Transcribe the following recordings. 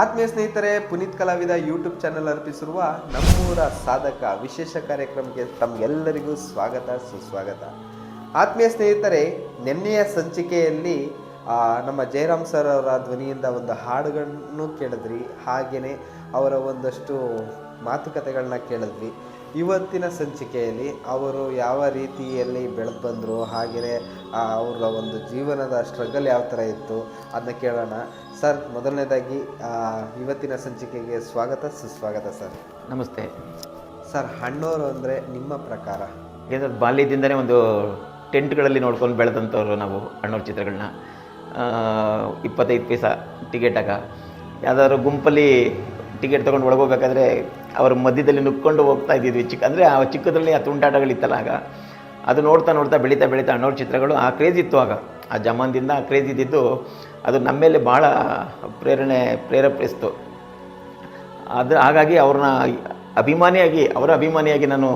ಆತ್ಮೀಯ ಸ್ನೇಹಿತರೆ, ಪುನೀತ್ ಕಲಾವಿದ ಯೂಟ್ಯೂಬ್ ಚಾನೆಲ್ ಅರ್ಪಿಸಿರುವ ನಮ್ಮೂರ ಸಾಧಕ ವಿಶೇಷ ಕಾರ್ಯಕ್ರಮಕ್ಕೆ ತಮಗೆಲ್ಲರಿಗೂ ಸ್ವಾಗತ ಸುಸ್ವಾಗತ. ಆತ್ಮೀಯ ಸ್ನೇಹಿತರೆ, ನಿನ್ನೆಯ ಸಂಚಿಕೆಯಲ್ಲಿ ನಮ್ಮ ಜಯರಾಮ್ ಸರ್ ಅವರ ಧ್ವನಿಯಿಂದ ಒಂದು ಹಾಡುಗಳನ್ನು ಕೇಳಿದ್ರಿ, ಹಾಗೆಯೇ ಅವರ ಒಂದಷ್ಟು ಮಾತುಕತೆಗಳನ್ನ ಕೇಳಿದ್ವಿ. ಇವತ್ತಿನ ಸಂಚಿಕೆಯಲ್ಲಿ ಅವರು ಯಾವ ರೀತಿಯಲ್ಲಿ ಬೆಳೆದು ಬಂದರು, ಹಾಗೆಯೇ ಅವರ ಒಂದು ಜೀವನದ ಸ್ಟ್ರಗಲ್ ಯಾವ ಥರ ಇತ್ತು ಅದನ್ನ ಕೇಳೋಣ. ಸರ್, ಮೊದಲನೇದಾಗಿ ಇವತ್ತಿನ ಸಂಚಿಕೆಗೆ ಸ್ವಾಗತ ಸುಸ್ವಾಗತ ಸರ್. ನಮಸ್ತೆ ಸರ್. ಅಣ್ಣೋರು ಅಂದರೆ ನಿಮ್ಮ ಪ್ರಕಾರ ಏನಾದ್ರು ಬಾಲ್ಯದಿಂದಲೇ ಒಂದು ಟೆಂಟ್ಗಳಲ್ಲಿ ನೋಡ್ಕೊಂಡು ಬೆಳೆದಂಥವ್ರು ನಾವು ಅಣ್ಣವ್ರ ಚಿತ್ರಗಳನ್ನ. 25 ಪೈಸಾ ಟಿಕೆಟಾಗ ಯಾವುದಾದ್ರು ಗುಂಪಲ್ಲಿ ಟಿಕೆಟ್ ತೊಗೊಂಡು ಒಳಗೋಗ್ಬೇಕಾದ್ರೆ ಅವ್ರ ಮಧ್ಯದಲ್ಲಿ ನುಗ್ಕೊಂಡು ಹೋಗ್ತಾ ಇದ್ದಿದ್ವಿ. ಅಂದರೆ ಆ ಚಿಕ್ಕದ್ರಲ್ಲಿ ಆ ತುಂಟಾಟಗಳಿತ್ತಲ್ಲ, ಆಗ ಅದು ನೋಡ್ತಾ ನೋಡ್ತಾ ಬೆಳೀತಾ ಬೆಳೀತಾ ಅಣ್ಣವ್ರ ಚಿತ್ರಗಳು ಆ ಕ್ರೇಜ್ ಇತ್ತು. ಆಗ ಆ ಜಮಾನದಿಂದ ಆ ಕ್ರೇಜ್ ಇದ್ದಿದ್ದು ಅದು ನಮ್ಮ ಮೇಲೆ ಭಾಳ ಪ್ರೇರೇಪಿಸ್ತು. ಹಾಗಾಗಿ ಅವ್ರನ್ನ ಅವರ ಅಭಿಮಾನಿಯಾಗಿ ನಾನು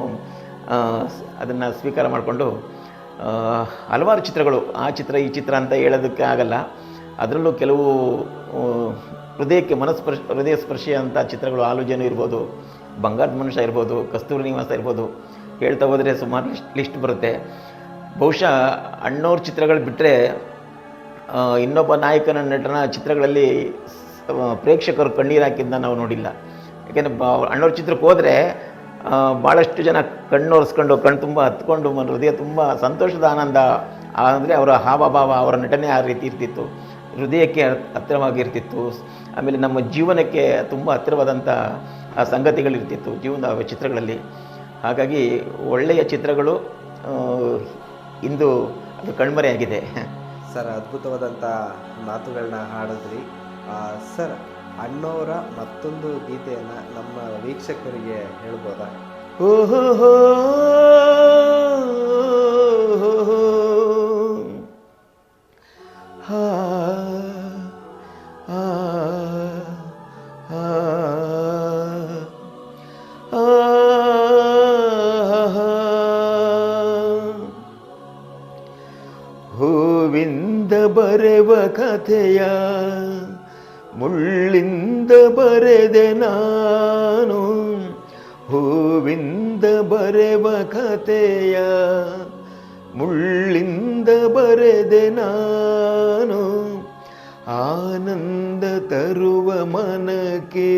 ಅದನ್ನು ಸ್ವೀಕಾರ ಮಾಡಿಕೊಂಡು ಹಲವಾರು ಚಿತ್ರಗಳು, ಆ ಚಿತ್ರ ಈ ಚಿತ್ರ ಅಂತ ಹೇಳೋದಕ್ಕೆ ಆಗಲ್ಲ, ಅದರಲ್ಲೂ ಕೆಲವು ಹೃದಯ ಸ್ಪರ್ಶಿ ಅಂತ ಚಿತ್ರಗಳು, ಆಲೋಚನೆ ಇರ್ಬೋದು, ಬಂಗಾರದ ಮನುಷ್ಯ ಇರ್ಬೋದು, ಕಸ್ತೂರಿ ನಿವಾಸ ಇರ್ಬೋದು, ಹೇಳ್ತಾ ಹೋದರೆ ಸುಮಾರು ಲಿಸ್ಟ್ ಬರುತ್ತೆ. ಬಹುಶಃ ಅಣ್ಣವ್ರ ಚಿತ್ರಗಳು ಬಿಟ್ಟರೆ ಇನ್ನೊಬ್ಬ ನಾಯಕನ ನಟನ ಚಿತ್ರಗಳಲ್ಲಿ ಪ್ರೇಕ್ಷಕರು ಕಣ್ಣೀರು ಹಾಕಿದ್ದನ್ನ ನಾವು ನೋಡಿಲ್ಲ. ಯಾಕೆಂದರೆ ಅಣ್ಣವ್ರ ಚಿತ್ರಕ್ಕೆ ಹೋದರೆ ಭಾಳಷ್ಟು ಜನ ಕಣ್ಣೊರೆಸ್ಕೊಂಡು ಕಣ್ಣು ತುಂಬ ಹತ್ಕೊಂಡು ಹೃದಯ ತುಂಬ ಸಂತೋಷದ ಆನಂದ. ಅಂದರೆ ಅವರ ಹಾವಭಾವ, ಅವರ ನಟನೆ ಆ ರೀತಿ ಇರ್ತಿತ್ತು, ಹೃದಯಕ್ಕೆ ಹತ್ತಿರವಾಗಿರ್ತಿತ್ತು. ಆಮೇಲೆ ನಮ್ಮ ಜೀವನಕ್ಕೆ ತುಂಬ ಹತ್ತಿರವಾದಂಥ ಸಂಗತಿಗಳಿರ್ತಿತ್ತು ಜೀವನದ ಚಿತ್ರಗಳಲ್ಲಿ. ಹಾಗಾಗಿ ಒಳ್ಳೆಯ ಚಿತ್ರಗಳು ಇಂದು ಅದು ಕಣ್ಮರೆಯಾಗಿದೆ. ಸರ್, ಅದ್ಭುತವಾದಂಥ ಮಾತುಗಳನ್ನ ಹಾಡಿದ್ರಿ. ಸರ್, ಅಣ್ಣವರ ಮತ್ತೊಂದು ಗೀತೆಯನ್ನು ನಮ್ಮ ವೀಕ್ಷಕರಿಗೆ ಹೇಳ್ಬೋದಾ? ಓಹೋ ಹಾ ಹೂವಿಂದ ಬರೆವ ಕಥೆಯ ಮುಳ್ಳಿಂದ ಬರೆದೆ ನಾನು, ಹೂವಿಂದ ಬರೆವ ಕಥೆಯ ಮುಳ್ಳಿಂದ ಬರೆದೆ ನಾನು, ಆನಂದ ತರುವ ಮನಕ್ಕೆ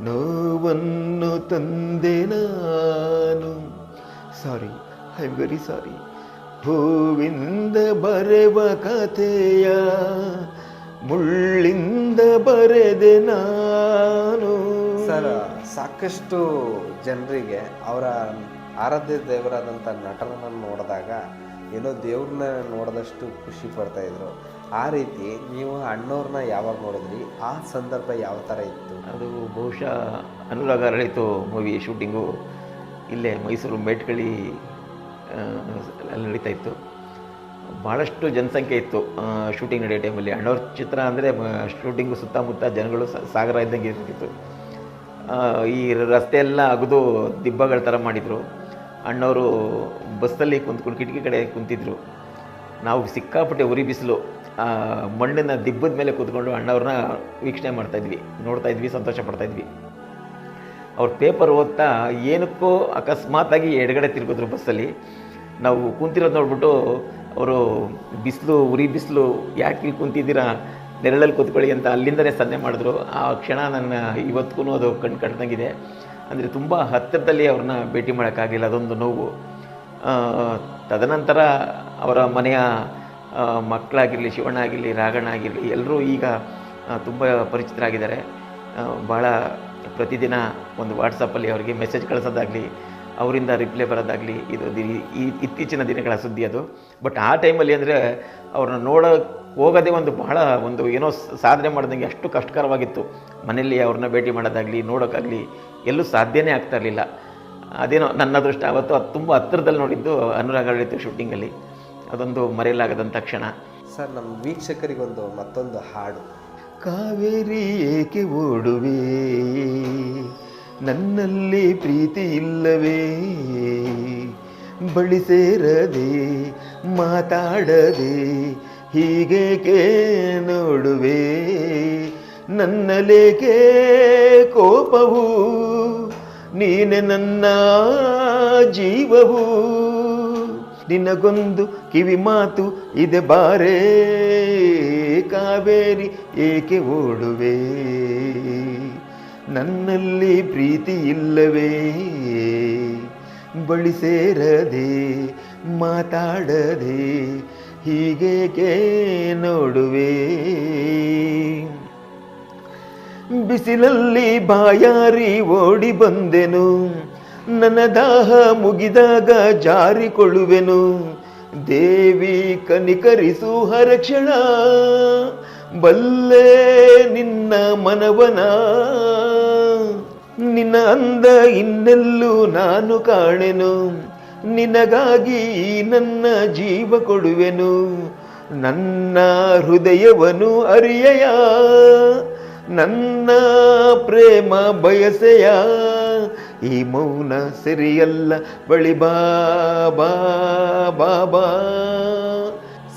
ನೋವನ್ನು ತಂದೆ ನಾನು. ಸಾರಿ, ಐ ಆಮ್ ವೆರಿ ಸಾರಿ. ಹೂವಿಂದ ಬರೆವ ಕಥೆಯ ಮುಳ್ಳಿಂದ ಬರೆದೆ ನಾನು. ಸರ್, ಸಾಕಷ್ಟು ಜನರಿಗೆ ಅವರ ಆರಾಧ್ಯ ದೇವರಾದಂಥ ನಟರನ್ನು ನೋಡಿದಾಗ ಏನೋ ದೇವ್ರನ್ನ ನೋಡಿದಷ್ಟು ಖುಷಿ ಪಡ್ತಾಯಿದ್ರು. ಆ ರೀತಿ ನೀವು ಅಣ್ಣವ್ರನ್ನ ಯಾವಾಗ ನೋಡಿದ್ರಿ? ಆ ಸಂದರ್ಭ ಯಾವ ಥರ ಇತ್ತು? ಅದು ಬಹುಶಃ ಅನುರಾಗ ಅರಳಿತು ಮೂವಿ ಶೂಟಿಂಗು ಇಲ್ಲೇ ಮೈಸೂರು ಮೇಟ್ಕಳಿ ಅಲ್ಲಿ ನಡೀತಾ ಇತ್ತು. ಭಾಳಷ್ಟು ಜನಸಂಖ್ಯೆ ಇತ್ತು ಶೂಟಿಂಗ್ ನಡೆಯೋ ಟೈಮಲ್ಲಿ. ಅಣ್ಣವ್ರ ಚಿತ್ರ ಅಂದರೆ ಶೂಟಿಂಗು ಸುತ್ತಮುತ್ತ ಜನಗಳು ಸಾಗರ ಇದ್ದಂಗೆ ಇರ್ತಿತ್ತು. ಈ ರಸ್ತೆ ಎಲ್ಲ ಅಗದು ದಿಬ್ಬಗಳ ಥರ ಮಾಡಿದರು. ಅಣ್ಣವರು ಬಸ್ಸಲ್ಲಿ ಕುಂತ್ಕೊಂಡು ಕಿಟಕಿ ಕಡೆ ಕುಂತಿದ್ರು. ನಾವು ಸಿಕ್ಕಾಪಟ್ಟೆ ಉರಿ ಬಿಸಿಲು, ಮಣ್ಣಿನ ದಿಬ್ಬದ ಮೇಲೆ ಕೂತ್ಕೊಂಡು ಅಣ್ಣವ್ರನ್ನ ವೀಕ್ಷಣೆ ಮಾಡ್ತಾಯಿದ್ವಿ, ನೋಡ್ತಾಯಿದ್ವಿ, ಸಂತೋಷ ಪಡ್ತಾಯಿದ್ವಿ. ಅವ್ರ ಪೇಪರ್ ಓದ್ತಾ ಏನಕ್ಕೋ ಅಕಸ್ಮಾತಾಗಿ ಎಡಗಡೆ ತಿರುಗಿದ್ರು ಬಸ್ಸಲ್ಲಿ. ನಾವು ಕುಂತಿರೋದು ನೋಡ್ಬಿಟ್ಟು ಅವರು ಉರಿ ಬಿಸಿಲು, ಯಾಕೆ ಇಲ್ಲಿ ಕುಂತಿದ್ದೀರಾ, ನೆರಳಲ್ಲಿ ಕೂತ್ಕೊಳ್ಳಿ ಅಂತ ಅಲ್ಲಿಂದಲೇ ಸನ್ನೆ ಮಾಡಿದ್ರು. ಆ ಕ್ಷಣ ನನ್ನ ಇವತ್ತಿಗೂ ಅದು ಕಣ್ಣು ಕಟ್ಟದಂಗಿದೆ. ಅಂದರೆ ತುಂಬ ಹತ್ತಿರದಲ್ಲಿ ಅವ್ರನ್ನ ಭೇಟಿ ಮಾಡೋಕ್ಕಾಗಲಿಲ್ಲ, ಅದೊಂದು ನೋವು. ತದನಂತರ ಅವರ ಮನೆಯ ಮಕ್ಕಳಾಗಿರಲಿ, ಶಿವಣ್ಣ ಆಗಿರಲಿ, ರಾಘಣ್ಣ ಆಗಿರಲಿ, ಎಲ್ಲರೂ ಈಗ ತುಂಬ ಪರಿಚಿತರಾಗಿದ್ದಾರೆ. ಭಾಳ ಪ್ರತಿದಿನ ಒಂದು ವಾಟ್ಸಪ್ಪಲ್ಲಿ ಅವರಿಗೆ ಮೆಸೇಜ್ ಕಳಿಸೋದಾಗಲಿ, ಅವರಿಂದ ರಿಪ್ಲೈ ಬರೋದಾಗಲಿ, ಇದು ಇತ್ತೀಚಿನ ದಿನಗಳ ಸುದ್ದಿ ಅದು. ಬಟ್ ಆ ಟೈಮಲ್ಲಿ ಅಂದರೆ ಅವ್ರನ್ನ ನೋಡೋಕ್ಕೆ ಹೋಗೋದೇ ಬಹಳ ಏನೋ ಸಾಧನೆ ಮಾಡ್ದಂಗೆ, ಅಷ್ಟು ಕಷ್ಟಕರವಾಗಿತ್ತು. ಮನೆಯಲ್ಲಿ ಅವ್ರನ್ನ ಭೇಟಿ ಮಾಡೋದಾಗಲಿ, ನೋಡೋಕ್ಕಾಗಲಿ ಎಲ್ಲೂ ಸಾಧ್ಯನೇ ಆಗ್ತಾ ಇರಲಿಲ್ಲ. ಅದೇನೋ ನನ್ನ ಅದೃಷ್ಟ, ಅವತ್ತು ಅದು ತುಂಬ ಹತ್ತಿರದಲ್ಲಿ ನೋಡಿದ್ದು ಅನುರಾಗ ಅರಳಿತು ಶೂಟಿಂಗಲ್ಲಿ. ಅದೊಂದು ಮರೆಯಲಾಗದಂಥ ಕ್ಷಣ. ಸರ್, ನಮ್ಮ ವೀಕ್ಷಕರಿಗೊಂದು ಮತ್ತೊಂದು ಹಾಡು. ಕಾವೇರಿ ಏಕೆ ಓಡುವೆ, ನನ್ನಲ್ಲಿ ಪ್ರೀತಿ ಇಲ್ಲವೇ, ಬಳಿ ಸೇರದೆ ಮಾತಾಡದೆ ಹೀಗೇಕೆ ನೋಡುವೆ, ನನ್ನಲೇಕೆ ಕೋಪವು, ನೀನೆ ನನ್ನ ಜೀವವು, ನಿನಗೊಂದು ಕಿವಿ ಮಾತು ಇದೆ ಬಾರೇ ಕಾವೇರಿ ಏಕೆ ಓಡುವೆ, ನನ್ನಲ್ಲಿ ಪ್ರೀತಿ ಇಲ್ಲವೇ, ಬಳಿ ಸೇರದೆ ಮಾತಾಡದೆ ಹೀಗೇಕೆ ನೋಡುವೆ, ಬಿಸಿಲಲ್ಲಿ ಬಾಯಾರಿ ಓಡಿ ಬಂದೆನು, ನನ್ನ ದಾಹ ಮುಗಿದಾಗ ಜಾರಿಕೊಳ್ಳುವೆನು, ದೇವಿ ಕನಿಕರಿಸು ಹರಕ್ಷಣ, ಬಲ್ಲೆ ನಿನ್ನ ಮನವನ, ನಿನ್ನ ಅಂದ ಇನ್ನೆಲ್ಲೂ ನಾನು ಕಾಣೆನು, ನಿನಗಾಗಿ ನನ್ನ ಜೀವ ಕೊಡುವೆನು, ನನ್ನ ಹೃದಯವನ್ನು ಅರಿಯಯ, ನನ್ನ ಪ್ರೇಮ ಬಯಸೆಯ, ಈ ಮೌನ ಸರಿಯಲ್ಲ ಬಳಿ ಬಾ ಬಾ ಬಾ ಬಾ.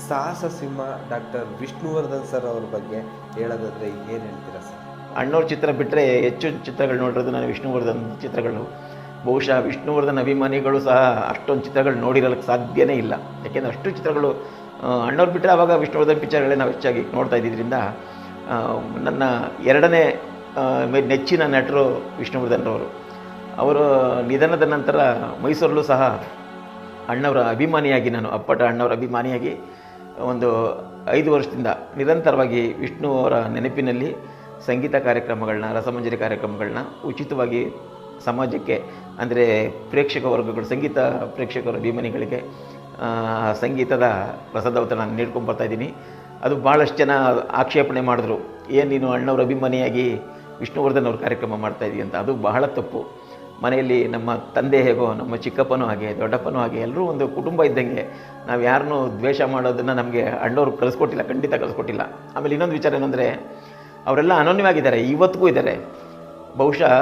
ಸಾಹಸ ಸಿಂಹ ಡಾಕ್ಟರ್ ವಿಷ್ಣುವರ್ಧನ್ ಸರ್ ಅವ್ರ ಬಗ್ಗೆ ಹೇಳೋದಾದ್ರೆ ಏನು ಹೇಳ್ತೀರಾ ಸರ್? ಅಣ್ಣವ್ರ ಚಿತ್ರ ಬಿಟ್ಟರೆ ಹೆಚ್ಚು ಚಿತ್ರಗಳು ನೋಡಿರೋದು ನಾನು ವಿಷ್ಣುವರ್ಧನ್ ಚಿತ್ರಗಳು. ಬಹುಶಃ ವಿಷ್ಣುವರ್ಧನ್ ಅಭಿಮಾನಿಗಳು ಸಹ ಅಷ್ಟೊಂದು ಚಿತ್ರಗಳು ನೋಡಿರೋಕ್ಕೆ ಸಾಧ್ಯನೇ ಇಲ್ಲ. ಯಾಕೆಂದರೆ ಅಷ್ಟು ಚಿತ್ರಗಳು ಅಣ್ಣವ್ರು ಬಿಟ್ಟರೆ ಆವಾಗ ವಿಷ್ಣುವರ್ಧನ್ ಪಿಕ್ಚರ್ಗಳೇ ನಾವು ಹೆಚ್ಚಾಗಿ ನೋಡ್ತಾ ಇದ್ದಿದ್ದರಿಂದ ನನ್ನ ಎರಡನೇ ನೆಚ್ಚಿನ ನಟರು ವಿಷ್ಣುವರ್ಧನ್ ಅವರು. ಅವರ ನಿಧನದ ನಂತರ ಮೈಸೂರಲ್ಲೂ ಸಹ ಅಣ್ಣವರ ಅಭಿಮಾನಿಯಾಗಿ, ನಾನು ಅಪ್ಪಟ ಅಣ್ಣವರ ಅಭಿಮಾನಿಯಾಗಿ ಒಂದು 5 ವರ್ಷದಿಂದ ನಿರಂತರವಾಗಿ ವಿಷ್ಣು ಅವರ ನೆನಪಿನಲ್ಲಿ ಸಂಗೀತ ಕಾರ್ಯಕ್ರಮಗಳನ್ನ, ರಸಮಂಜರಿ ಕಾರ್ಯಕ್ರಮಗಳನ್ನ ಉಚಿತವಾಗಿ ಸಮಾಜಕ್ಕೆ, ಅಂದರೆ ಪ್ರೇಕ್ಷಕ ವರ್ಗಗಳು, ಸಂಗೀತ ಪ್ರೇಕ್ಷಕರ ಅಭಿಮಾನಿಗಳಿಗೆ ಸಂಗೀತದ ರಸದೌತಣ ನೀಡ್ಕೊಂಡು ಬರ್ತಾಯಿದ್ದೀನಿ. ಅದು ಭಾಳಷ್ಟು ಜನ ಆಕ್ಷೇಪಣೆ ಮಾಡಿದ್ರು, ಏನು ನೀನು ಅಣ್ಣವ್ರ ಅಭಿಮಾನಿಯಾಗಿ ವಿಷ್ಣುವರ್ಧನ್ ಅವ್ರ ಕಾರ್ಯಕ್ರಮ ಮಾಡ್ತಾಯಿದ್ದೀವಿ ಅಂತ. ಅದು ಬಹಳ ತಪ್ಪು. ಮನೆಯಲ್ಲಿ ನಮ್ಮ ತಂದೆ ಹೇಗೋ, ನಮ್ಮ ಚಿಕ್ಕಪ್ಪನೂ ಹಾಗೆ, ದೊಡ್ಡಪ್ಪನೂ ಹಾಗೆ, ಎಲ್ಲರೂ ಒಂದು ಕುಟುಂಬ ಇದ್ದಂಗೆ. ನಾವು ಯಾರನ್ನೂ ದ್ವೇಷ ಮಾಡೋದನ್ನು ನಮಗೆ ಅಣ್ಣವ್ರು ಕಲಿಸ್ಕೊಟ್ಟಿಲ್ಲ, ಖಂಡಿತ ಕಲಿಸ್ಕೊಟ್ಟಿಲ್ಲ. ಆಮೇಲೆ ಇನ್ನೊಂದು ವಿಚಾರ ಏನಂದರೆ, ಅವರೆಲ್ಲ ಅನನ್ಯವಾಗಿದ್ದಾರೆ, ಇವತ್ತಿಗೂ ಇದ್ದಾರೆ. ಬಹುಶಃ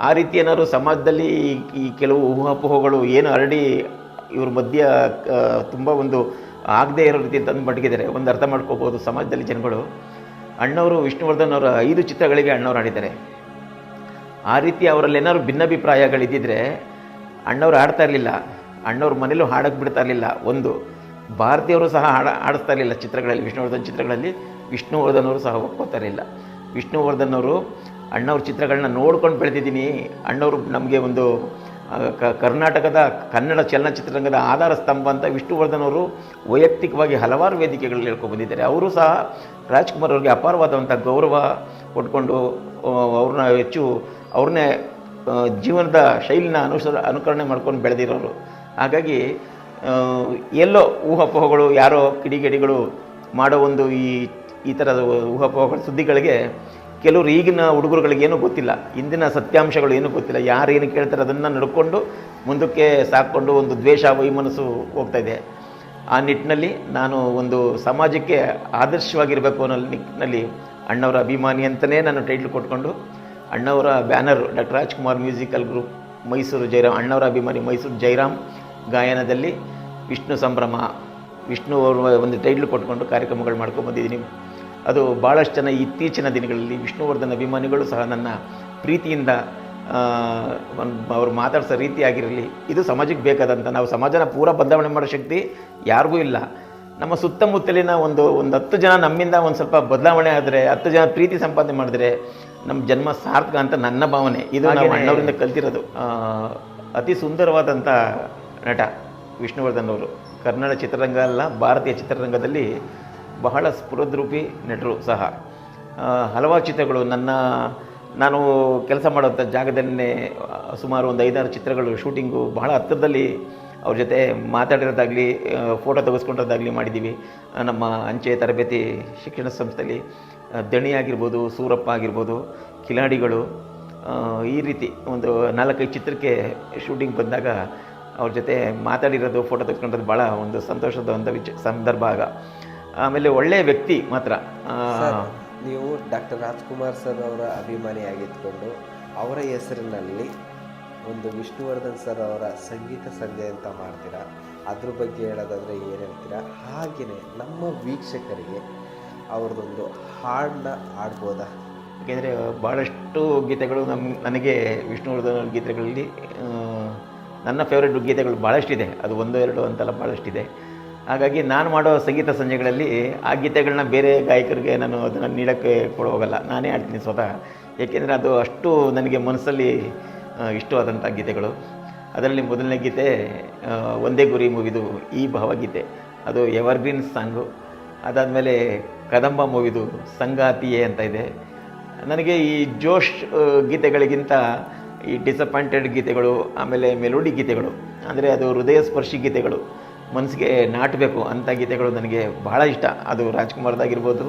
ಆ ರೀತಿ ಏನಾದ್ರು ಸಮಾಜದಲ್ಲಿ ಈ ಕೆಲವು ಊಹಾಪೋಹಗಳು ಏನು ಹರಡಿ ಇವ್ರ ಮಧ್ಯ ತುಂಬ ಒಂದು ಆಗದೇ ಇರೋ ರೀತಿ ತಂದು ಮಡಗಿದ್ದಾರೆ. ಒಂದು ಅರ್ಥ ಮಾಡ್ಕೋಬೋದು ಸಮಾಜದಲ್ಲಿ ಜನಗಳು. ಅಣ್ಣವರು ವಿಷ್ಣುವರ್ಧನ್ ಅವರ 5 ಚಿತ್ರಗಳಿಗೆ ಅಣ್ಣವ್ರು ಆಡಿದ್ದಾರೆ. ಆ ರೀತಿ ಅವರಲ್ಲಿ ಏನಾದ್ರು ಭಿನ್ನಾಭಿಪ್ರಾಯಗಳಿದ್ದಿದ್ರೆ ಅಣ್ಣವ್ರು ಆಡ್ತಾ ಇರಲಿಲ್ಲ, ಅಣ್ಣವ್ರ ಮನೇಲೂ ಹಾಡಕ್ಕೆ ಬಿಡ್ತಾ ಇರಲಿಲ್ಲ. ಒಂದು ಭಾರತೀಯವರು ಸಹ ಆಡಿಸ್ತಾ ಇರಲಿಲ್ಲ ಚಿತ್ರಗಳಲ್ಲಿ, ವಿಷ್ಣುವರ್ಧನ್ ಚಿತ್ರಗಳಲ್ಲಿ ವಿಷ್ಣುವರ್ಧನ್ ಅವರು ಸಹ ಒಪ್ಕೋತಾ ಇರಲಿಲ್ಲ. ವಿಷ್ಣುವರ್ಧನ್ ಅವರು ಅಣ್ಣವ್ರ ಚಿತ್ರಗಳನ್ನ ನೋಡ್ಕೊಂಡು ಬೆಳೆದಿದ್ದೀನಿ. ಅಣ್ಣವರು ನಮಗೆ ಒಂದು ಕರ್ನಾಟಕದ ಕನ್ನಡ ಚಲನಚಿತ್ರರಂಗದ ಆಧಾರ ಸ್ತಂಭ ಅಂತ ವಿಷ್ಣುವರ್ಧನ್ ಅವರು ವೈಯಕ್ತಿಕವಾಗಿ ಹಲವಾರು ವೇದಿಕೆಗಳಲ್ಲಿ ಹೇಳ್ಕೊಂಡು ಬಂದಿದ್ದಾರೆ. ಅವರು ಸಹ ರಾಜ್ಕುಮಾರ್ ಅವ್ರಿಗೆ ಅಪಾರವಾದಂಥ ಗೌರವ ಕೊಟ್ಕೊಂಡು ಅವ್ರನ್ನ ಅವ್ರನ್ನೇ ಜೀವನದ ಶೈಲಿನ ಅನುಕರಣೆ ಮಾಡ್ಕೊಂಡು ಬೆಳೆದಿರೋರು. ಹಾಗಾಗಿ ಎಲ್ಲೋ ಊಹಾಪೋಹಗಳು, ಯಾರೋ ಕಿಡಿಗೇಡಿಗಳು ಮಾಡೋ ಒಂದು ಈ ಥರದ ಊಹಾಪೋಹಗಳ ಸುದ್ದಿಗಳಿಗೆ ಕೆಲವರು ಈಗಿನ ಹುಡುಗರುಗಳಿಗೇನೂ ಗೊತ್ತಿಲ್ಲ, ಇಂದಿನ ಸತ್ಯಾಂಶಗಳು ಏನೂ ಗೊತ್ತಿಲ್ಲ. ಯಾರೇನು ಕೇಳ್ತಾರೆ ಅದನ್ನು ನಡ್ಕೊಂಡು ಮುಂದಕ್ಕೆ ಸಾಕ್ಕೊಂಡು ಒಂದು ದ್ವೇಷ ವೈಮನಸ್ಸು ಹೋಗ್ತಾಯಿದೆ. ಆ ನಿಟ್ಟಿನಲ್ಲಿ ನಾನು ಒಂದು ಸಮಾಜಕ್ಕೆ ಆದರ್ಶವಾಗಿರಬೇಕು ಅನ್ನೋ ನಿಟ್ಟಿನಲ್ಲಿ ಅಣ್ಣವರ ಅಭಿಮಾನಿ ಅಂತಲೇ ನಾನು ಟೈಟ್ಲ್ ಕೊಟ್ಕೊಂಡು ಅಣ್ಣವರ banner doctor Rajkumar musical group Mysuru Jairam, ಅಣ್ಣವರ ಅಭಿಮಾನಿ ಮೈಸೂರು ಜೈರಾಮ್ ಗಾಯನದಲ್ಲಿ ವಿಷ್ಣು ಸಂಭ್ರಮ, ವಿಷ್ಣು ಅವರ ಒಂದು ಟೈಟ್ಲ್ ಕೊಟ್ಕೊಂಡು ಕಾರ್ಯಕ್ರಮಗಳು ಮಾಡ್ಕೊಂಡು ಬಂದಿದ್ದೀನಿ. ಅದು ಭಾಳಷ್ಟು ಜನ ಇತ್ತೀಚಿನ ದಿನಗಳಲ್ಲಿ ವಿಷ್ಣುವರ್ಧನ್ ಅಭಿಮಾನಿಗಳು ಸಹ ನನ್ನ ಪ್ರೀತಿಯಿಂದ ಅವರು ಮಾತಾಡ್ಸೋ ರೀತಿ ಆಗಿರಲಿ, ಇದು ಸಮಾಜಕ್ಕೆ ಬೇಕಾದಂಥ, ನಾವು ಸಮಾಜನ ಪೂರ ಬದಲಾವಣೆ ಮಾಡೋ ಶಕ್ತಿ ಯಾರಿಗೂ ಇಲ್ಲ. ನಮ್ಮ ಸುತ್ತಮುತ್ತಲಿನ ಒಂದು 10 ಜನ ನಮ್ಮಿಂದ ಒಂದು ಸ್ವಲ್ಪ ಬದಲಾವಣೆ ಆದರೆ, 10 ಜನ ಪ್ರೀತಿ ಸಂಪಾದನೆ ಮಾಡಿದ್ರೆ ನಮ್ಮ ಜನ್ಮ ಸಾರ್ಥಕ ಅಂತ ನನ್ನ ಭಾವನೆ. ಇದು ನಾವು ಅಣ್ಣವರಿಂದ ಕಲ್ತಿರೋದು. ಅತಿ ಸುಂದರವಾದಂಥ ನಟ ವಿಷ್ಣುವರ್ಧನ್ ಅವರು. ಕನ್ನಡ ಚಿತ್ರರಂಗ ಅಲ್ಲ, ಭಾರತೀಯ ಚಿತ್ರರಂಗದಲ್ಲಿ ಬಹಳ ಸ್ಫುರದ್ರೂಪಿ ನಟರು ಸಹ. ಹಲವಾರು ಚಿತ್ರಗಳು ನಾನು ಕೆಲಸ ಮಾಡೋಂಥ ಜಾಗದಲ್ಲೇ ಸುಮಾರು ಒಂದು 5-6 ಚಿತ್ರಗಳು ಶೂಟಿಂಗು ಬಹಳ ಹತ್ತಿರದಲ್ಲಿ ಅವ್ರ ಜೊತೆ ಮಾತಾಡಿರೋದಾಗಲಿ, ಫೋಟೋ ತೆಗೆಸ್ಕೊಂಡಿರೋದಾಗಲಿ ಮಾಡಿದ್ದೀವಿ. ನಮ್ಮ ಅಂಚೆ ತರಬೇತಿ ಶಿಕ್ಷಣ ಸಂಸ್ಥೆಯಲ್ಲಿ ದಣಿ ಆಗಿರ್ಬೋದು, ಸೂರಪ್ಪ ಆಗಿರ್ಬೋದು, ಕಿಲಾಡಿಗಳು, ಈ ರೀತಿ ಒಂದು 4-5 ಚಿತ್ರಕ್ಕೆ ಶೂಟಿಂಗ್ ಬಂದಾಗ ಅವ್ರ ಜೊತೆ ಮಾತಾಡಿರೋದು, ಫೋಟೋ ತೆಗೆಸ್ಕೊಂಡಿರೋದು ಭಾಳ ಒಂದು ಸಂತೋಷದ ಒಂದು ಸಂದರ್ಭ ಆಗ. ಆಮೇಲೆ ಒಳ್ಳೆಯ ವ್ಯಕ್ತಿ ಮಾತ್ರ. ನೀವು ಡಾಕ್ಟರ್ ರಾಜ್ಕುಮಾರ್ ಸರ್ ಅವರ ಅಭಿಮಾನಿಯಾಗಿದ್ದುಕೊಂಡು ಅವರ ಹೆಸರಿನಲ್ಲಿ ಒಂದು ವಿಷ್ಣುವರ್ಧನ್ ಸರ್ ಅವರ ಸಂಗೀತ ಸಂಜೆ ಅಂತ ಮಾಡ್ತೀರಾ, ಅದ್ರ ಬಗ್ಗೆ ಹೇಳೋದಾದರೆ ಏನು ಹೇಳ್ತೀರಾ? ಹಾಗೆಯೇ ನಮ್ಮ ವೀಕ್ಷಕರಿಗೆ ಅವ್ರದ್ದೊಂದು ಹಾಡನ್ನ ಹಾಡ್ಬೋದಾ? ಯಾಕೆಂದರೆ ಭಾಳಷ್ಟು ಗೀತೆಗಳು ನನಗೆ ವಿಷ್ಣುವರ್ಧನ್ ಅವ್ರ ಗೀತೆಗಳಲ್ಲಿ ನನ್ನ ಫೇವ್ರೆಟ್ ಗೀತೆಗಳು ಭಾಳಷ್ಟಿದೆ. ಅದು ಒಂದು ಎರಡು ಅಂತಲ್ಲ, ಭಾಳಷ್ಟಿದೆ. ಹಾಗಾಗಿ ನಾನು ಮಾಡೋ ಸಂಗೀತ ಸಂಜೆಗಳಲ್ಲಿ ಆ ಗೀತೆಗಳನ್ನ ಬೇರೆ ಗಾಯಕರಿಗೆ ನಾನು ಅದನ್ನು ನೀಡೋಕ್ಕೆ ಹೋಗಲ್ಲ, ನಾನೇ ಹಾಡ್ತೀನಿ ಸ್ವತಃ. ಏಕೆಂದರೆ ಅದು ಅಷ್ಟು ನನಗೆ ಮನಸ್ಸಲ್ಲಿ ಇಷ್ಟವಾದಂಥ ಗೀತೆಗಳು. ಅದರಲ್ಲಿ ಮೊದಲನೇ ಗೀತೆ ಒಂದೇ ಗುರಿ ಮೂವಿದು ಈ ಭಾವಗೀತೆ, ಅದು ಎವರ್ಗ್ರೀನ್ ಸಾಂಗು. ಅದಾದಮೇಲೆ ಕದಂಬ ಮೂವಿದು ಸಂಗಾತಿಯೇ ಅಂತ ಇದೆ. ನನಗೆ ಈ ಜೋಶ್ ಗೀತೆಗಳಿಗಿಂತ ಈ ಡಿಸಪಾಯಿಂಟೆಡ್ ಗೀತೆಗಳು, ಆಮೇಲೆ ಮೆಲೋಡಿ ಗೀತೆಗಳು, ಅಂದರೆ ಅದು ಹೃದಯ ಸ್ಪರ್ಶಿ ಗೀತೆಗಳು, ಮನಸ್ಸಿಗೆ ನಾಟಬೇಕು ಅಂಥ ಗೀತೆಗಳು ನನಗೆ ಭಾಳ ಇಷ್ಟ. ಅದು ರಾಜ್ಕುಮಾರ್ದಾಗಿರ್ಬೋದು,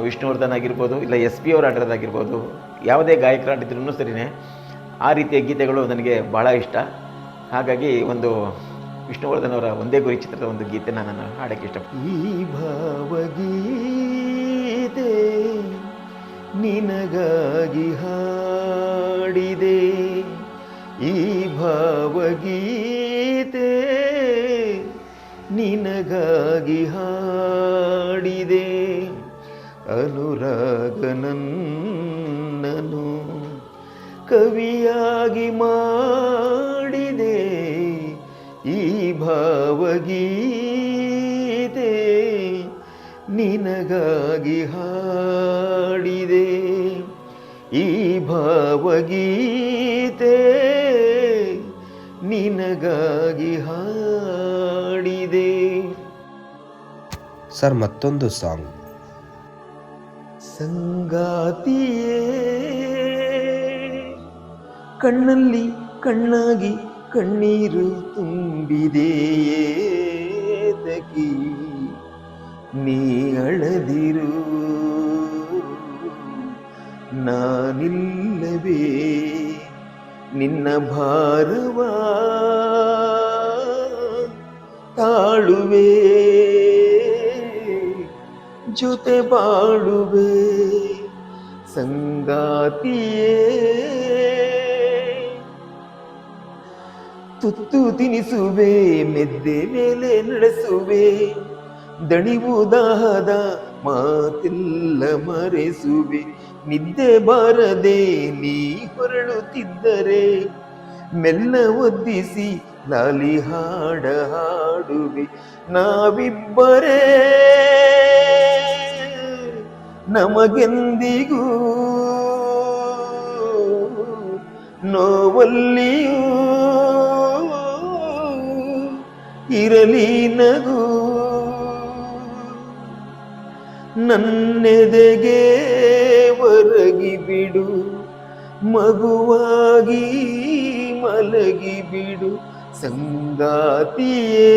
ವಿಷ್ಣುವರ್ಧನ್ ಆಗಿರ್ಬೋದು, ಇಲ್ಲ ಎಸ್ ಪಿ ಅವ್ರು ಆಡಿರೋದಾಗಿರ್ಬೋದು, ಯಾವುದೇ ಗಾಯಕರು ಆಡಿದ್ರೂ ಸರಿಯೇ ಆ ರೀತಿಯ ಗೀತೆಗಳು ನನಗೆ ಭಾಳ ಇಷ್ಟ. ಹಾಗಾಗಿ ಒಂದು ವಿಷ್ಣುವರ್ಧನ್ ಅವರ ಒಂದೇ ಗುರಿ ಚಿತ್ರದ ಒಂದು ಗೀತೆನ ನಾನು ಹಾಡೋಕ್ಕೆ ಇಷ್ಟಪಡ್ತೀನಿ. ಈ ಭಾವಗೀತೆ ನಿನಗಾಗಿ ಹಾಡಿದೆ, ಈ ಭಾವಗೀತೆ ನಿನಗಾಗಿ ಹಾಡಿದೆ, ಅನುರಾಗನನ್ನನು ಕವಿಯಾಗಿ ಮಾಡಿದೆ, ಈ ಭಾವಗೀತೆ ನಿನಗಾಗಿ ಹಾಡಿದೆ, ಈ ಭಾವಗೀತೆ ನಿನಗಾಗಿ ಹಾಡಿದೆ. ಸರ್, ಮತ್ತೊಂದು ಸಾಂಗ್. ಸಂಗಾತಿಯೇ ಕಣ್ಣಲ್ಲಿ ಕಣ್ಣಾಗಿ ಕಣ್ಣೀರು ತುಂಬಿದೆಯೇತಕಿ, ನೀ ಅಳದಿರು ನಾನಿಲ್ಲವೇ ನಿನ್ನ ಭಾರವ ತಾಳುವೆ, ಜೊತೆ ಬಾಳುವೆ ಸಂಗಾತಿಯೇ. ತುತ್ತು ತಿನಿಸುವೆ, ಮೆದ್ದೆ ಮೇಲೆ ನಡೆಸುವೆ, ದಣಿವುದಾದ ಮಾತೆಲ್ಲ ಮರೆಸುವೆ, ನಿದ್ದೆ ಬಾರದೆ ನೀ ಹೊರಳುತ್ತಿದ್ದರೆ ಮೆಲ್ಲ ಒದ್ದಿಸಿ ಲಾಲಿ ಹಾಡ ಹಾಡುವೆ, ನಾವಿಬ್ಬರೇ ನಮಗೆಂದಿಗೂ ನೋವಲ್ಲಿಯೂ ಇರಲಿ ನಗು, ನನ್ನೆದೆಗೆ ಒರಗಿ ಬಿಡು, ಮಗುವಾಗಿ ಮಲಗಿ ಬಿಡು ಸಂಗಾತಿಯೇ.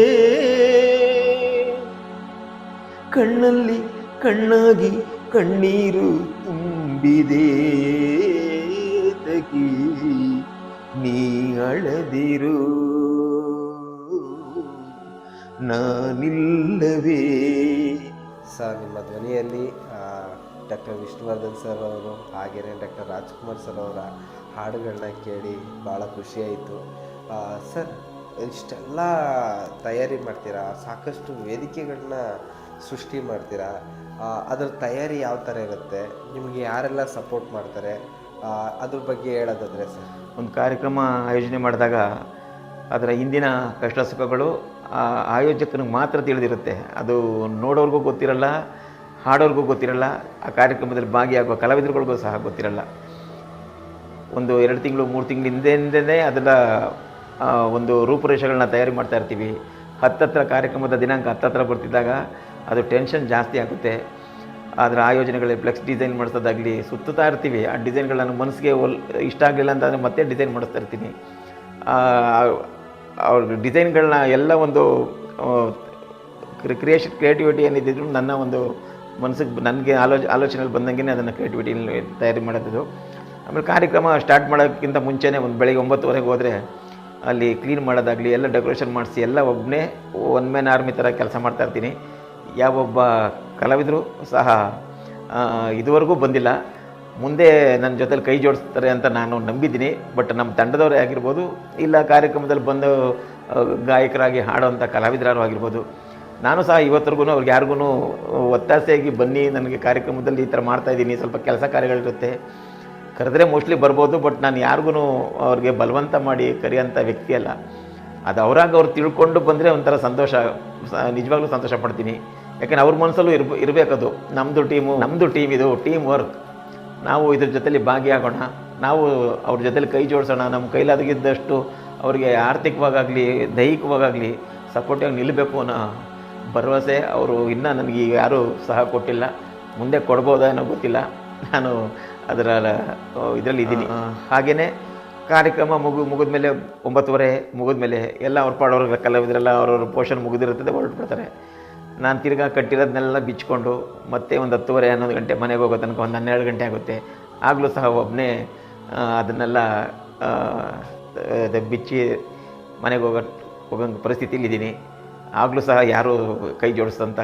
ಕಣ್ಣಲ್ಲಿ ಕಣ್ಣಾಗಿ ಕಣ್ಣೀರು ತುಂಬಿದೆ ತಗಿ, ನೀ ಅಳದಿರು ನಾನಿಲ್ಲವೇ. ಸರ್, ನಿಮ್ಮ ಧ್ವನಿಯಲ್ಲಿ ಡಾಕ್ಟರ್ ವಿಷ್ಣುವರ್ಧನ್ ಸರ್ ಅವರು ಹಾಗೆಯೇ ಡಾಕ್ಟರ್ ರಾಜ್ಕುಮಾರ್ ಸರ್ ಅವರ ಹಾಡುಗಳನ್ನ ಕೇಳಿ ಭಾಳ ಖುಷಿಯಾಯಿತು. ಸರ್, ಇಷ್ಟೆಲ್ಲ ತಯಾರಿ ಮಾಡ್ತೀರಾ, ಸಾಕಷ್ಟು ವೇದಿಕೆಗಳನ್ನ ಸೃಷ್ಟಿ ಮಾಡ್ತೀರಾ, ಅದರ ತಯಾರಿ ಯಾವ ಥರ ಇರುತ್ತೆ, ನಿಮಗೆ ಯಾರೆಲ್ಲ ಸಪೋರ್ಟ್ ಮಾಡ್ತಾರೆ, ಅದ್ರ ಬಗ್ಗೆ ಹೇಳೋದಾದರೆ ಸರ್? ಒಂದು ಕಾರ್ಯಕ್ರಮ ಆಯೋಜನೆ ಮಾಡಿದಾಗ ಅದರ ಹಿಂದಿನ ಕಷ್ಟ ಸುಖಗಳು ಆಯೋಜಕನಿಗೆ ಮಾತ್ರ ತಿಳಿದಿರುತ್ತೆ. ಅದು ನೋಡೋರ್ಗೂ ಗೊತ್ತಿರಲ್ಲ, ಹಾಡೋರ್ಗೂ ಗೊತ್ತಿರಲ್ಲ, ಆ ಕಾರ್ಯಕ್ರಮದಲ್ಲಿ ಭಾಗಿಯಾಗುವ ಕಲಾವಿದರುಗಳಿಗೂ ಸಹ ಗೊತ್ತಿರಲ್ಲ. ಒಂದು 2 ತಿಂಗಳು 3 ತಿಂಗಳು ಹಿಂದೆಂದೇ ಅದರ ಒಂದು ರೂಪುರೇಷೆಗಳನ್ನ ತಯಾರಿ ಮಾಡ್ತಾ ಇರ್ತೀವಿ. ಹತ್ತತ್ರ ಕಾರ್ಯಕ್ರಮದ ದಿನಾಂಕ ಹತ್ತತ್ರ ಬರ್ತಿದ್ದಾಗ ಅದು ಟೆನ್ಷನ್ ಜಾಸ್ತಿ ಆಗುತ್ತೆ. ಅದರ ಆಯೋಜನೆಗಳಲ್ಲಿ ಫ್ಲೆಕ್ಸ್ ಡಿಸೈನ್ ಮಾಡಿಸೋದಾಗಲಿ ಸುತ್ತುತ್ತಾ ಇರ್ತೀವಿ. ಆ ಡಿಸೈನ್ಗಳು ನನ್ನ ಮನಸ್ಸಿಗೆ ಇಷ್ಟ ಆಗಲಿಲ್ಲ ಅಂತಂದರೆ ಮತ್ತೆ ಡಿಸೈನ್ ಮಾಡಿಸ್ತಾ ಇರ್ತೀನಿ. ಅವ್ರ ಡಿಸೈನ್ಗಳನ್ನ ಎಲ್ಲ ಒಂದು ಕ್ರಿಯೇಟಿವಿಟಿ ಏನಿದ್ದರೂ ನನ್ನ ಒಂದು ಮನಸ್ಸಿಗೆ ನನಗೆ ಆಲೋಚನೆಯಲ್ಲಿ ಬಂದಂಗೆ ಅದನ್ನು ಕ್ರಿಯೇಟಿವಿಟಿಯಲ್ಲಿ ತಯಾರಿ ಮಾಡೋದು. ಆಮೇಲೆ ಕಾರ್ಯಕ್ರಮ ಸ್ಟಾರ್ಟ್ ಮಾಡೋಕ್ಕಿಂತ ಮುಂಚೆನೇ ಒಂದು ಬೆಳಗ್ಗೆ 9:00 ಹೋದರೆ ಅಲ್ಲಿ ಕ್ಲೀನ್ ಮಾಡೋದಾಗಲಿ ಎಲ್ಲ ಡೆಕೋರೇಷನ್ ಮಾಡಿಸಿ ಎಲ್ಲ ಒಬ್ಬನೇ ಒನ್ ಮ್ಯಾನ್ ಆರ್ಮಿ ಥರ ಕೆಲಸ ಮಾಡ್ತಾಯಿರ್ತೀನಿ. ಯಾವೊಬ್ಬ ಕಲಾವಿದರು ಸಹ ಇದುವರೆಗೂ ಬಂದಿಲ್ಲ. ಮುಂದೆ ನನ್ನ ಜೊತೆಲಿ ಕೈ ಜೋಡಿಸ್ತಾರೆ ಅಂತ ನಾನು ನಂಬಿದ್ದೀನಿ. ಬಟ್ ನಮ್ಮ ತಂಡದವರೇ ಆಗಿರ್ಬೋದು, ಇಲ್ಲ ಕಾರ್ಯಕ್ರಮದಲ್ಲಿ ಬಂದು ಗಾಯಕರಾಗಿ ಹಾಡೋವಂಥ ಕಲಾವಿದರಾರು ಆಗಿರ್ಬೋದು, ನಾನು ಸಹ ಇವತ್ತರೆಗೂ ಅವ್ರಿಗೆ ಯಾರಿಗೂ ಒತ್ತಾಸೆಯಾಗಿ ಬನ್ನಿ ನನಗೆ ಕಾರ್ಯಕ್ರಮದಲ್ಲಿ ಈ ಥರ ಮಾಡ್ತಾಯಿದ್ದೀನಿ, ಸ್ವಲ್ಪ ಕೆಲಸ ಕಾರ್ಯಗಳಿರುತ್ತೆ, ಕರೆದ್ರೆ ಮೋಸ್ಟ್ಲಿ ಬರ್ಬೋದು, ಬಟ್ ನಾನು ಯಾರಿಗೂ ಅವ್ರಿಗೆ ಬಲವಂತ ಮಾಡಿ ಕರೆಯೋಂಥ ವ್ಯಕ್ತಿ ಅಲ್ಲ. ಅದು ಅವ್ರಾಗ ಅವ್ರು ತಿಳ್ಕೊಂಡು ಬಂದರೆ ಒಂಥರ ಸಂತೋಷ, ನಿಜವಾಗ್ಲೂ ಸಂತೋಷ ಪಡ್ತೀನಿ. ಯಾಕೆಂದ್ರೆ ಅವ್ರ ಮನಸ್ಸಲ್ಲೂ ಇರಬೇಕದು, ನಮ್ಮದು ಟೀಮ್ ಇದು ಟೀಮ್ ವರ್ಕ್, ನಾವು ಇದ್ರ ಜೊತೆಲಿ ಭಾಗಿಯಾಗೋಣ, ನಾವು ಅವ್ರ ಜೊತೆಲಿ ಕೈ ಜೋಡಿಸೋಣ, ನಮ್ಮ ಕೈಲಾಗಿದ್ದಷ್ಟು ಅವ್ರಿಗೆ ಆರ್ಥಿಕವಾಗಲಿ ದೈಹಿಕವಾಗಲಿ ಸಪೋರ್ಟಿವ್ ನಿಲ್ಲಬೇಕು ಅನ್ನೋ ಭರವಸೆ ಅವರು ಇನ್ನೂ ನನಗೆ ಯಾರೂ ಸಹ ಕೊಟ್ಟಿಲ್ಲ. ಮುಂದೆ ಕೊಡ್ಬೋದಾ ಏನೋ ಗೊತ್ತಿಲ್ಲ, ನಾನು ಅದರ ಇದರಲ್ಲಿ ಇದ್ದೀನಿ. ಹಾಗೆಯೇ ಕಾರ್ಯಕ್ರಮ ಮುಗಿದ್ಮೇಲೆ 9:30 ಮುಗಿದ್ಮೇಲೆ ಎಲ್ಲ ಅವ್ರ ಪಾಡೋರು ಕಲಾವಿದರೆಲ್ಲ ಅವ್ರವ್ರ ಪೋಷನ್ ಮುಗಿದಿರ್ತದೆ, ಹೊರಟ್ಬಿಡ್ತಾರೆ. ನಾನು ತಿರ್ಗಾ ಕಟ್ಟಿರೋದನ್ನೆಲ್ಲ ಬಿಚ್ಕೊಂಡು ಮತ್ತೆ ಒಂದು 10:30 11 ಗಂಟೆ ಮನೆಗೆ ಹೋಗೋ ತನಕ ಒಂದು 12 ಗಂಟೆ ಆಗುತ್ತೆ. ಆಗಲೂ ಸಹ ಒಬ್ಬನೇ ಅದನ್ನೆಲ್ಲ ಬಿಚ್ಚಿ ಮನೆಗೆ ಹೋಗೋ ಪರಿಸ್ಥಿತಿಲಿದ್ದೀನಿ. ಆಗಲೂ ಸಹ ಯಾರೂ ಕೈ ಜೋಡಿಸಿದಂಥ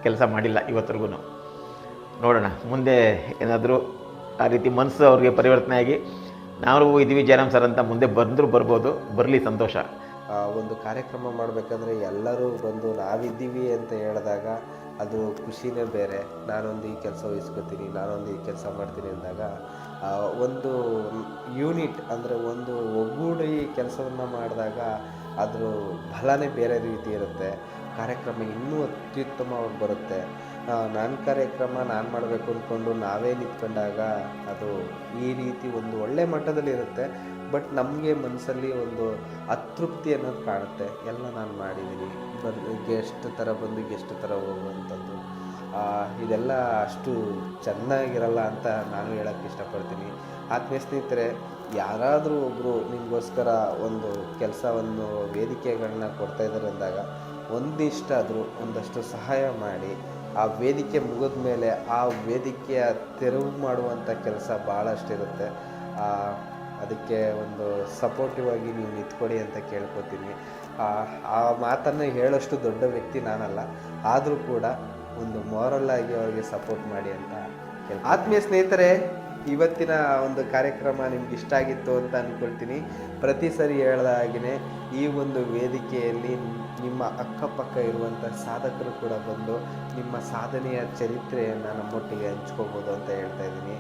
ಕೆಲಸ ಮಾಡಿಲ್ಲ ಇವತ್ತರೆಗೂ. ನೋಡೋಣ ಮುಂದೆ ಏನಾದರೂ ಆ ರೀತಿ ಮನಸ್ಸು ಅವ್ರಿಗೆ ಪರಿವರ್ತನೆ ಆಗಿ ನಾವು ಇದ್ದೀವಿ ಜಯರಾಮ್ ಸರ್ ಅಂತ ಮುಂದೆ ಬರ್ಬೋದು, ಬರಲಿ ಸಂತೋಷ. ಒಂದು ಕಾರ್ಯಕ್ರಮ ಮಾಡಬೇಕಾದ್ರೆ ಎಲ್ಲರೂ ಬಂದು ನಾವಿದ್ದೀವಿ ಅಂತ ಹೇಳಿದಾಗ ಅದು ಖುಷಿನೇ ಬೇರೆ. ನಾನೊಂದು ಈ ಕೆಲಸ ವಹಿಸ್ಕೊತೀನಿ, ನಾನೊಂದು ಈ ಕೆಲಸ ಮಾಡ್ತೀನಿ ಅಂದಾಗ ಒಂದು ಯೂನಿಟ್ ಅಂದರೆ ಒಂದು ಒಗ್ಗೂಡಿ ಕೆಲಸವನ್ನು ಮಾಡಿದಾಗ ಅದ್ರ ಫಲನೇ ಬೇರೆ ರೀತಿ ಇರುತ್ತೆ. ಕಾರ್ಯಕ್ರಮ ಇನ್ನೂ ಅತ್ಯುತ್ತಮವಾಗಿ ಬರುತ್ತೆ. ನನ್ನ ಕಾರ್ಯಕ್ರಮ ನಾನು ಮಾಡಬೇಕು ಅಂದ್ಕೊಂಡು ನಾವೇ ನಿಂತ್ಕೊಂಡಾಗ ಅದು ಈ ರೀತಿ ಒಂದು ಒಳ್ಳೆ ಮಟ್ಟದಲ್ಲಿರುತ್ತೆ. ಬಟ್ ನಮಗೆ ಮನಸ್ಸಲ್ಲಿ ಒಂದು ಅತೃಪ್ತಿ ಅನ್ನೋದು ಕಾಣುತ್ತೆ. ಎಲ್ಲ ನಾನು ಮಾಡಿದ್ದೀನಿ, ಗೆಸ್ಟ್ ಥರ ಬಂದು ಗೆಸ್ಟ್ ಥರ ಹೋಗುವಂಥದ್ದು ಇದೆಲ್ಲ ಅಷ್ಟು ಚೆನ್ನಾಗಿರಲ್ಲ ಅಂತ ನಾನು ಹೇಳೋಕ್ಕೆ ಇಷ್ಟಪಡ್ತೀನಿ. ಆತ್ಮೀಯ ಸ್ನೇಹಿತರೆ, ಯಾರಾದರೂ ಒಬ್ಬರು ನಿಮಗೋಸ್ಕರ ಒಂದು ಕೆಲಸವನ್ನು ವೇದಿಕೆಗಳನ್ನ ಕೊಡ್ತಾಯಿದ್ದಾರೆ ಅಂದಾಗ ಒಂದಿಷ್ಟಾದರೂ ಒಂದಷ್ಟು ಸಹಾಯ ಮಾಡಿ, ಆ ವೇದಿಕೆ ಮುಗಿದ ಮೇಲೆ ಆ ವೇದಿಕೆಯ ತೆರವು ಮಾಡುವಂಥ ಕೆಲಸ ಭಾಳಷ್ಟಿರುತ್ತೆ. ಅದಕ್ಕೆ ಒಂದು ಸಪೋರ್ಟಿವ್ ಆಗಿ ನೀವು ನಿಂತ್ಕೊಡಿ ಅಂತ ಕೇಳ್ಕೊತೀನಿ. ಆ ಮಾತನ್ನು ಹೇಳೋಷ್ಟು ದೊಡ್ಡ ವ್ಯಕ್ತಿ ನಾನಲ್ಲ, ಆದರೂ ಕೂಡ ಒಂದು ಮಾರಲ್ ಆಗಿ ಅವ್ರಿಗೆ ಸಪೋರ್ಟ್ ಮಾಡಿ ಅಂತ ಕೇಳಿ. ಆತ್ಮೀಯ ಸ್ನೇಹಿತರೆ, ಇವತ್ತಿನ ಒಂದು ಕಾರ್ಯಕ್ರಮ ನಿಮ್ಗೆ ಇಷ್ಟ ಆಗಿತ್ತು ಅಂತ ಅಂದ್ಕೊಳ್ತೀನಿ. ಪ್ರತಿ ಸರಿ ಹೇಳ್ದ ಹಾಗೆಯೇ ಈ ಒಂದು ವೇದಿಕೆಯಲ್ಲಿ ನಿಮ್ಮ ಅಕ್ಕಪಕ್ಕ ಇರುವಂಥ ಸಾಧಕರು ಕೂಡ ಬಂದು ನಿಮ್ಮ ಸಾಧನೆಯ ಚರಿತ್ರೆಯನ್ನು ನಮ್ಮೊಟ್ಟಿಗೆ ಹಂಚ್ಕೋಬೋದು ಅಂತ ಹೇಳ್ತಾ ಇದ್ದೀನಿ.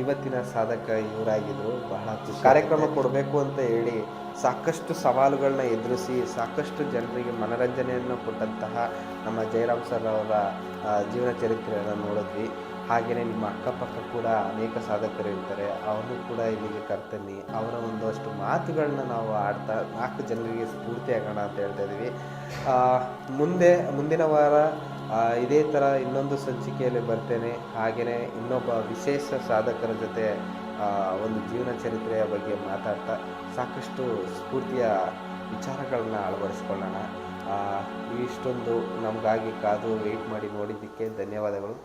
ಇವತ್ತಿನ ಸಾಧಕ ಇವರಾಗಿದ್ದರು. ಬಹಳ ಕಾರ್ಯಕ್ರಮ ಕೊಡಬೇಕು ಅಂತ ಹೇಳಿ ಸಾಕಷ್ಟು ಸವಾಲುಗಳನ್ನ ಎದುರಿಸಿ ಸಾಕಷ್ಟು ಜನರಿಗೆ ಮನರಂಜನೆಯನ್ನು ಕೊಟ್ಟಂತಹ ನಮ್ಮ ಜಯರಾಮ್ ಸರ್ ಅವರ ಜೀವನ ಚರಿತ್ರೆಯನ್ನು ನೋಡಿದ್ವಿ. ಹಾಗೆಯೇ ನಿಮ್ಮ ಅಕ್ಕಪಕ್ಕ ಕೂಡ ಅನೇಕ ಸಾಧಕರು ಇರ್ತಾರೆ, ಅವನು ಕೂಡ ಇಲ್ಲಿಗೆ ಕರ್ತನ್ನಿ, ಅವರ ಒಂದಷ್ಟು ಮಾತುಗಳನ್ನ ನಾವು ಆಡ್ತಾ 4 ಜನರಿಗೆ ಸ್ಫೂರ್ತಿಯಾಗೋಣ ಅಂತ ಹೇಳ್ತಾ ಇದ್ದೀವಿ. ಮುಂದಿನ ವಾರ ಇದೇ ಥರ ಇನ್ನೊಂದು ಸಂಚಿಕೆಯಲ್ಲಿ ಬರ್ತೇನೆ. ಹಾಗೆಯೇ ಇನ್ನೊಬ್ಬ ವಿಶೇಷ ಸಾಧಕರ ಜೊತೆ ಒಂದು ಜೀವನ ಚರಿತ್ರೆಯ ಬಗ್ಗೆ ಮಾತಾಡ್ತಾ ಸಾಕಷ್ಟು ಸ್ಫೂರ್ತಿಯ ವಿಚಾರಗಳನ್ನ ಅಳವಡಿಸ್ಕೊಳ್ಳೋಣ. ಇಷ್ಟೊಂದು ನಮಗಾಗಿ ಕಾದು ವೆಯ್ಟ್ ಮಾಡಿ ನೋಡಿದ್ದಕ್ಕೆ ಧನ್ಯವಾದಗಳು.